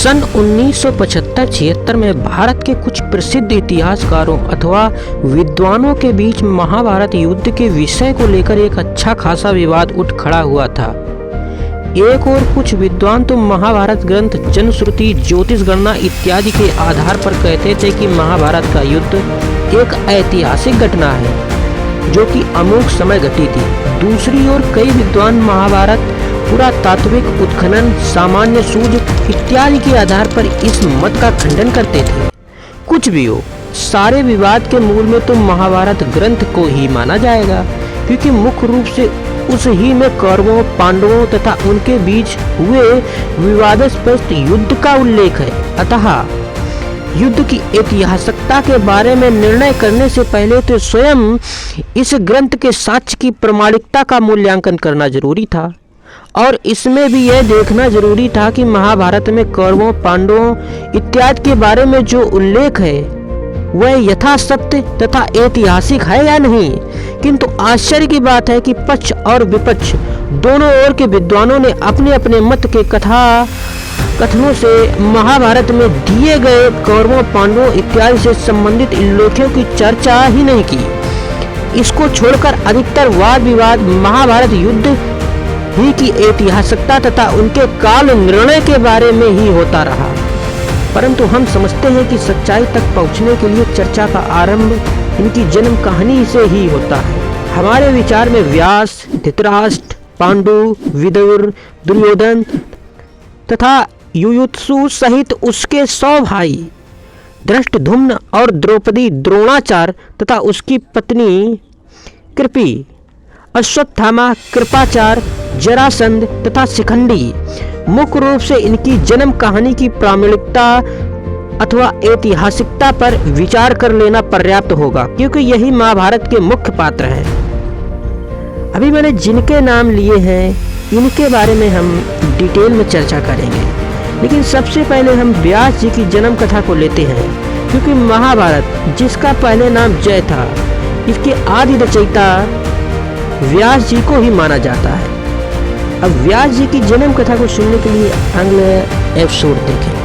सन 1975-76 में भारत के कुछ प्रसिद्ध इतिहासकारों अथवा विद्वानों के बीच महाभारत युद्ध के विषय को लेकर एक अच्छा खासा विवाद उठ खड़ा हुआ था। एक और कुछ विद्वान तो महाभारत ग्रंथ, जनश्रुति, ज्योतिष गणना इत्यादि के आधार पर कहते थे कि महाभारत का युद्ध एक ऐतिहासिक घटना है जो कि अमोघ समय घटी थी। दूसरी ओर कई विद्वान महाभारत पुरातात्विक उत्खनन, सामान्य सूझ इत्यादि के आधार पर इस मत का खंडन करते थे। कुछ भी हो, सारे विवाद के मूल में तो महाभारत ग्रंथ को ही माना जाएगा, क्योंकि मुख्य रूप से उस ही में कौरवों, पांडवों तथा उनके बीच हुए विवादास्पद युद्ध का उल्लेख है। अतः युद्ध की ऐतिहासिकता के बारे में निर्णय करने से पहले तो स्वयं इस ग्रंथ के साक्ष्य की प्रामाणिकता का मूल्यांकन करना जरूरी था, और इसमें भी यह देखना जरूरी था कि महाभारत में कौरवों, पांडवों इत्यादि के बारे में जो उल्लेख है वह यथासत्य तथा ऐतिहासिक है या नहीं। किंतु आश्चर्य की बात है कि पक्ष और विपक्ष दोनों ओर के विद्वानों ने अपने अपने मत के कथनों से महाभारत में दिए गए कौरवों, पांडवों इत्यादि से संबंधित उल्लेखों की चर्चा ही नहीं की। इसको छोड़कर अधिकतर वाद विवाद महाभारत युद्ध ही की ऐतिहासिकता तथा उनके काल निर्णय के बारे में ही होता रहा। परंतु हम समझते हैं कि सच्चाई तक पहुंचने के लिए चर्चा का आरंभ इनकी जन्म कहानी से ही होता है। हमारे विचार में व्यास, धृतराष्ट्र, पांडु, विदुर, दुर्योधन तथा युयुत्सु सहित उसके 100 भाई, धृष्टद्युम्न और द्रौपदी, द्रोणाचार्य तथा उसकी पत्नी कृपि, अश्वत्थामा, कृपाचार्य, जरासंध तथा शिखंडी मुख्य रूप से इनकी जन्म कहानी की प्रामाणिकता अथवा ऐतिहासिकता पर विचार कर लेना पर्याप्त होगा, क्योंकि यही महाभारत के मुख्य पात्र हैं। अभी मैंने जिनके नाम लिए हैं इनके बारे में हम डिटेल में चर्चा करेंगे, लेकिन सबसे पहले हम व्यास जी की जन्म कथा को लेते हैं, क्योंकि महाभारत जिसका पहले नाम जय था, इसके आदि रचयिता व्यास जी को ही माना जाता है। अब व्यास जी की जन्म कथा को सुनने के लिए अगले एपिसोड देखें।